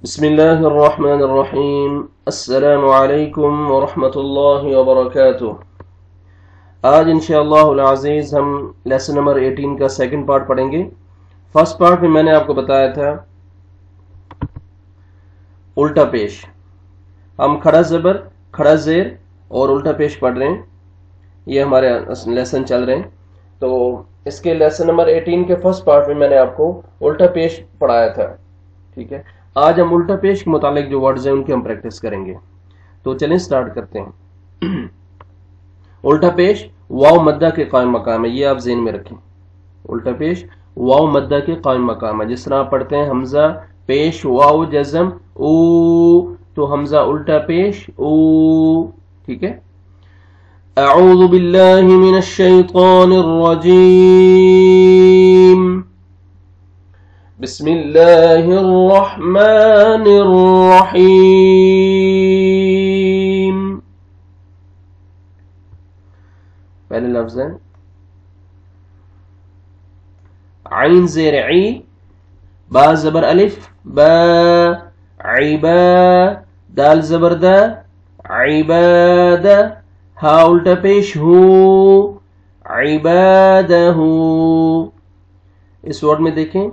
बिस्मिल्लाहिर्रहमानिर्रहीम। अस्सलामु अलैकुम वरहमतुल्लाहि वबरकातुह। आज इंशाअल्लाहुल अज़ीज़ हम लेसन नंबर 18 का सेकंड पार्ट पढ़ेंगे। फर्स्ट पार्ट में मैंने आपको बताया था उल्टा पेश। हम खड़ा ज़बर, खड़ा ज़ेर और उल्टा पेश पढ़ रहे हैं। ये हमारे लेसन चल रहे हैं। तो इसके लेसन नंबर 18 के फर्स्ट पार्ट में मैंने आपको उल्टा पेश पढ़ाया था। ठीक है, आज हम उल्टा पेश के मुतालिक जो वर्ड्स हैं उनकी हम प्रैक्टिस करेंगे। तो चलें स्टार्ट करते हैं। उल्टा पेश वाव मद्दा के कायम मकाम है, ये आप ज़हन में रखें। उल्टा पेश वाव मद्दा के कायम मकाम है। जिस तरह आप पढ़ते हैं हमजा पेश वाव जज़म ऊ, तो हमजा उल्टा पेश ऊ। ठीक है। अऊज़ु बिल्लाहि मिनश शैतानिर रजीम। बिस्मिल्लाहिर्रहमानिर्रहीम। पहले लफ्ज़ है आइन ज़ेर ई, बा ज़बर अलिफ बा, इबा, दाल ज़बर दा, इबादा, हा उल्टा पेश हू, इबादहू। इस वर्ड में देखें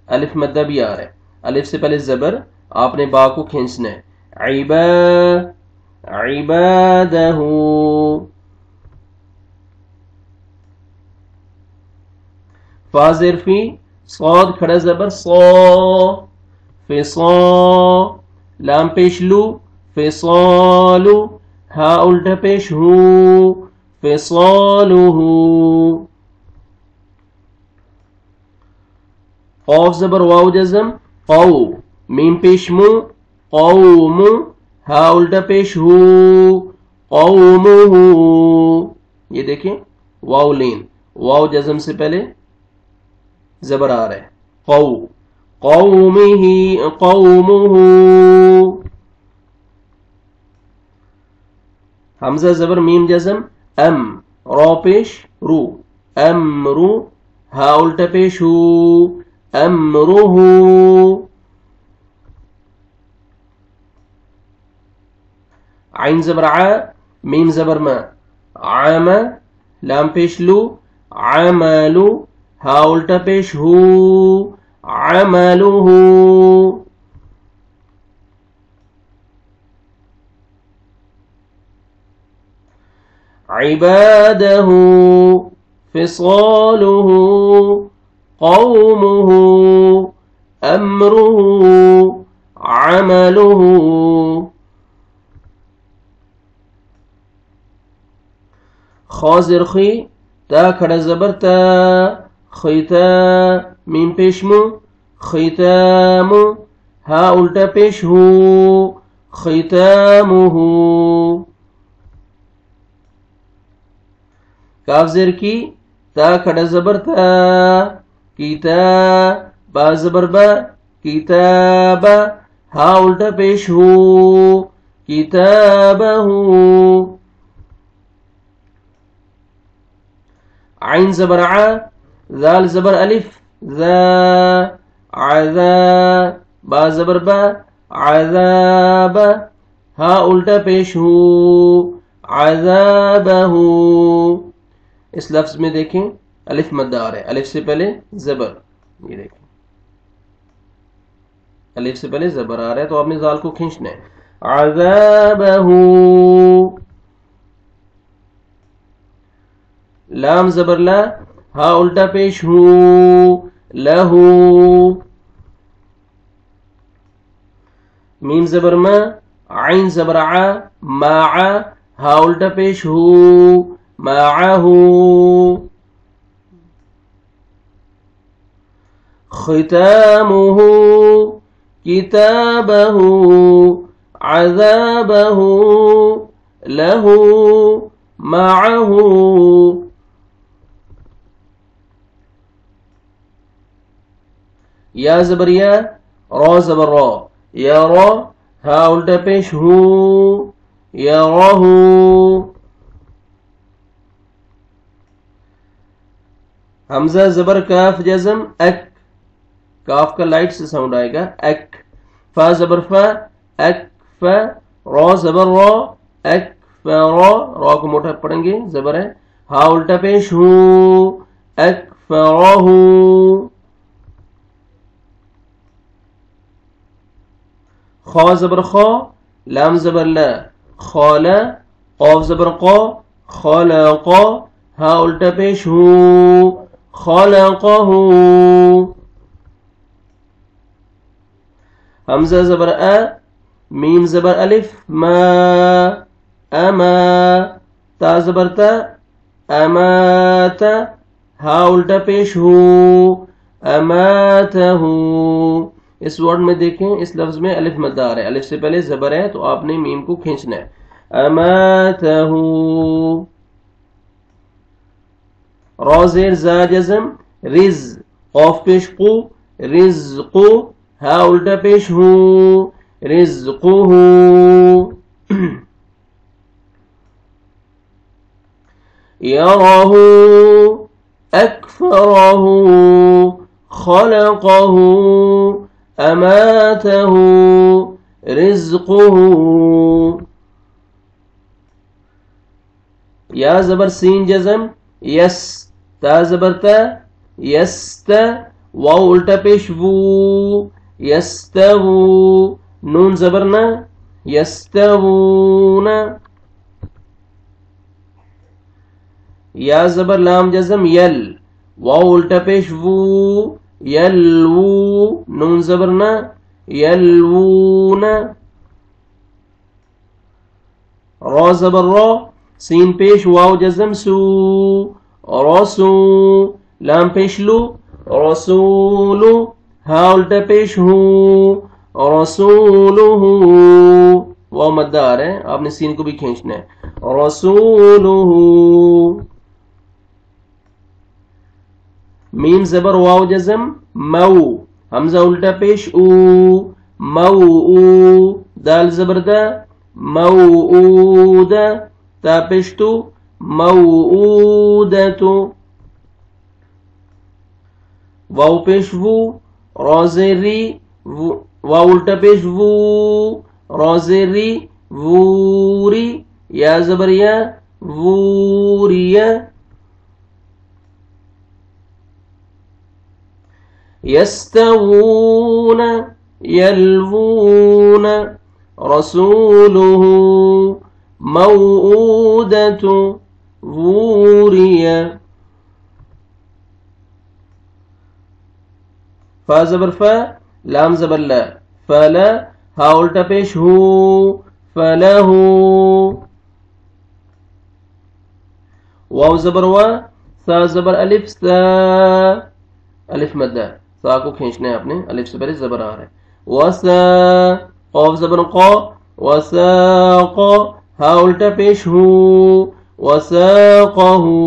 अलिफ मद्दा भी आ रहा है। अलिफ से पहले ज़बर, आपने बा को खींचना है। इबादहू। फा ज़ेर फी, सौद खड़ा ज़बर सौ, फिसौ, लाम पेश लू, फिसौलू, हा उल्टा पेश हू, फिसौलुहू। कौफ ज़बर वाव जज़म कौ, मीम पेश मु, कौमु, हा उल्टा पेश हू, कौमुहू। ये देखें वाव लीन, वाव जज़म से पहले ज़बर आ रहा है। कौ, कौमिही, कौमुहू। हमजा ज़बर मीम जज़म अम, रौ पेश रू, अमरु, हा उल्टा पेश हू, अमरुहू। आइन ज़बर आ, मीम ज़बर मा, आमा, लाम पेश लू, आमलू, हा उल्टा पेश हू, अमलुहू। इबादहू, फिसालुहू, कौमुहू, अमरुहू, अमलुहू। खा ज़ेर खी, ता खड़ा ज़बर ता, खीता, मीम पेश मु, खीतामु, हा उल्टा पेश हू, खीतामुहू। काफ ज़ेर की, ता खड़ा ज़बर ता, कीता, बा ज़बर बा, किताबा, हा उल्टा पेश हू, किताबहू। आइन ज़बर आ, ज़ाल ज़बर अलिफ ज़ा, आज़ा, बा ज़बर बा, आज़ाबा, हा उल्टा पेश हू, आज़ाबहू। इस लफ्ज़ में देखें अलिफ मद्दा आ रहा है। अलिफ से पहले ज़बर, ये देखें अलिफ से पहले ज़बर आ रहा है, तो आपने ज़ाल को खींचना है। आज़ाबहू। लाम ज़बर ला, हा उल्टा पेश हू, लहू। मीम ज़बर मा, आइन ज़बर आ, माआ, हा उल्टा पेश हू, माअहू। खितामुहू, किताबहू, अज़ाबहू, लहू, माअहू। या ज़बर या, रौ ज़बर रौ, या रौ, हा उल्टा पेश हू, या रहू। हमजा ज़बर काफ जज़म अक, काफ का लाइट से साउंड आएगा एक, फा जबर फा एक फा, रॉ जबर रॉ एक फा रॉ, रॉ को मोटा पढ़ेंगे जबर है, हा उल्टा पेश हूं एक फा रॉ हूं, खा जबर खा लाम जबर ला खाला, कौफ जबर क़ा खालाक़ा, हा उल्टा पेश हूं खालाक़हू, हमजा जबर अ मीम जबर अलिफ मा अमा, ता जबर ता अमाता, हा उल्टा पेश हूं अमातहू। इस वर्ड में देखें, इस लफ्ज में अलिफ मद्दा आ रहा है, अलिफ से पहले जबर है तो आपने मीम को खींचना है, अमातहू। रॉ ज़ेर ज़ा जज़म रिज, कौफ पेश कु रिज़्क़ु, हा उल्टा पेश हूं रिज़्क़ुहू, यराहू अकफरहू खलक़हू अमातहू रिज़्क़ुहू। या जबर सीन जज़म यस, ता जबर ता यस्त, वाव उल्टा पेश वू यस्तवू, नून जबर ना यस्तवूना, या जबर लाम जज़म यल, वाव उल्टा पेश वू यलवू, नून जबर ना यलवूना, रॉ जबर रॉ सीन पेश वाव जज़म सू रसू, लाम पेश लू रसूलू, हा उल्टा पेश हूं रसूलुहू, वाव मद्दा आ रहा है, आपने सीन को भी खींचना है, रसूलुहू। मीम जबर वाव जज़म मऊ, हमजा उल्टा पेश ऊ मऊ, दाल जबर दा मऊदा, ता पेश तू मऊदतु, वाव पेश वू रोज़ेरी, वाव उल्टा पेश वू रोज़ेरी वूरी, या जबर या वूरिया, यस्तवून यलवून, रसूलुहू मऊदतु वूरिया। फा जबर फा लाम जबर ला फला, हा उल्टा पेश हू फलहू, वाव जबर वा सा जबर अलिफ सा, अलिफ मद्दा, सा को खींचना है आपने, अलिफ से पहले जबर आ रहा है, वसा, कौफ जबर क़ा वसाक़, हा उल्टा पेश हू वसाक़हू,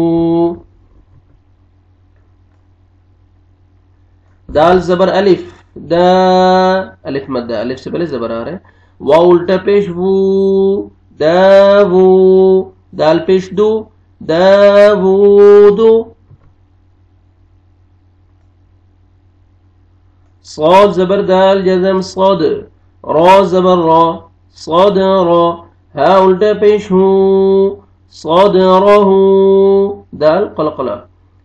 दाल जबर अलिफ दा, अलिफ मद्दा, अलिफ से पहले जबर आ रहा है, वाव उल्टा पेश वू दावू, दाल पेश दू दावूदू, صاد जबर दाल जज़म صاد, रॉ जबर रॉ صدر, हा उल्टा पेश हूं صدرहू, दाल क़लक़ला,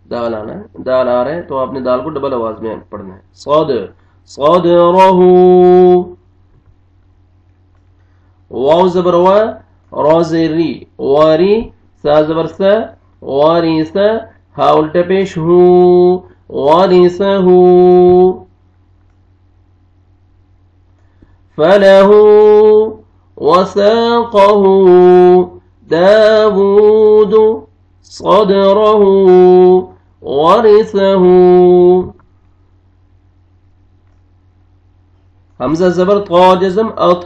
दाल आना है, दाल आ रहा है तो आपने दाल को डबल आवाज में पढ़ना है, صاد صدرहू। वाव जबर वा रॉ ज़ेरी वारी, सा जबर सा वारिसा, हा उल्टा पेश हूं वारिसहू, फलहू वसाक़हू दावूद صدرहू वरिसहू। हमजा जबर ता जज़म अत,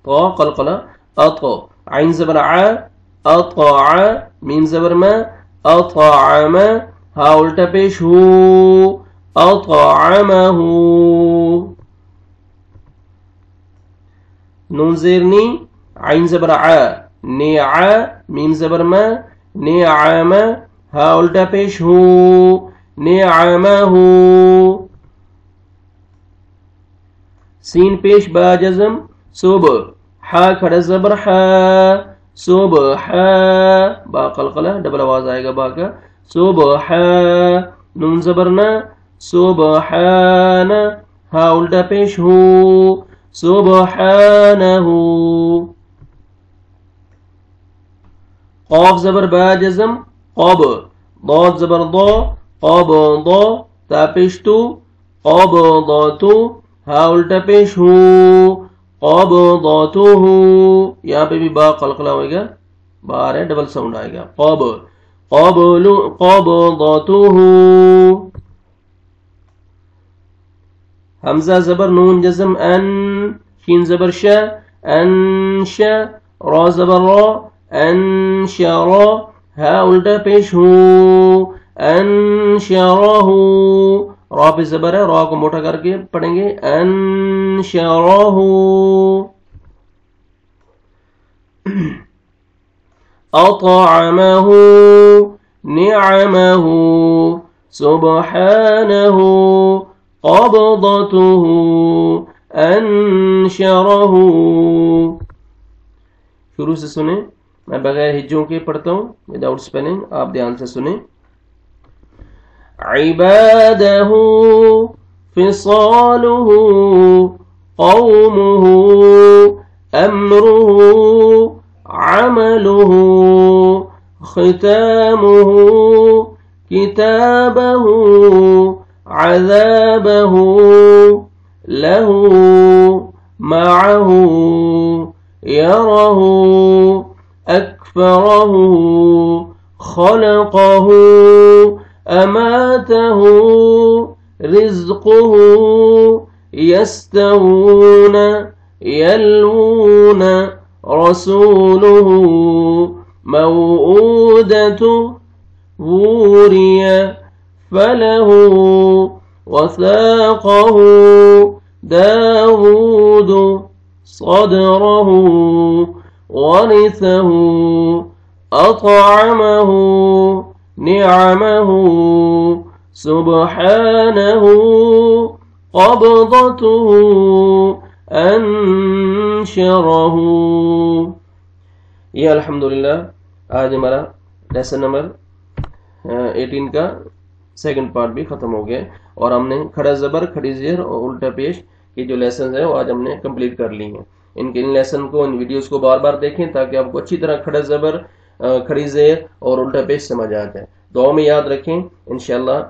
ता क़लक़ला अत, आइन जबर आ अतआ, मीम जबर मा अतअम, हा उल्टा पेश हू अतअमहू, नून ज़ेर नी, आइन जबर आ निआ, मीम जबर मा निअम, हा उल्टा पेश हू निअमहू, सीन पेश बा जज़म सुब, हा खड़ा ज़बर हा, सुब हा, बा कलकला डबल आवाज आएगा बा का, सुब हा, नून ज़बर ना, सुबहाना, हा उल्टा पेश हु, सुबहानहु। क़ाफ ज़बर बा जज़म क़ब, ضاد ज़बर द, क़बद, ता पेश तु, क़बदतु, हा उल्टा पेश हु, क़बदतुहु। यहाँ पे भी बा कलकला होगा, बा आ रहा है डबल साउंड आएगा, क़ब, क़बलु, क़बदतुहु। हमजा ज़बर नून जज़म अन, शीन ज़बर श, अनश, रा ज़बर रा, अनशरा, हा उल्टा पेश हु, अनशरहु। रा पे ज़बर है, रा को मोटा करके पढ़ेंगे, अनशरहु। अतअमहु, निअमहु, सुब्हानहु, क़बदतुहु, अनशरहु। शुरू से सुने, मैं बगैर हिज्जों के पढ़ता हूँ, विदाउट स्पेलिंग, आप ध्यान से सुने। इबादहु, फिसालुहु, क़ौमुहु, अम्रुहु, अमलुहु, ख़ितामुहु, किताबहु, अज़ाबहु, लहु, मअहु, यरहु, अकफरहु, खलक़हु, अमातहु, रिज़्क़ुहु, यस्तवून, यल्वून, रसूलुहु, मौऊदतु, वूरिय, फलहु, वसाक़हु, दावूद, सदरहु, वरिसहु, अतअमहु, निअमहु, सुब्हानहु, क़बदतुहु, अनशरहु। ये अल्हम्दुलिल्लाह आज हमारा लेसन नंबर 18 का सेकंड पार्ट भी खत्म हो गया और हमने खड़ा ज़बर, खड़ी ज़ेर और उल्टा पेश की जो लेसन है वो आज हमने कंप्लीट कर ली हैं। इन लेसन को, इन वीडियोस को बार बार देखें ताकि आपको अच्छी तरह खड़ा ज़बर, खड़ी ज़ेर और उल्टा पेश समझ आ जाए। दुआ में याद रखें इंशाअल्लाह।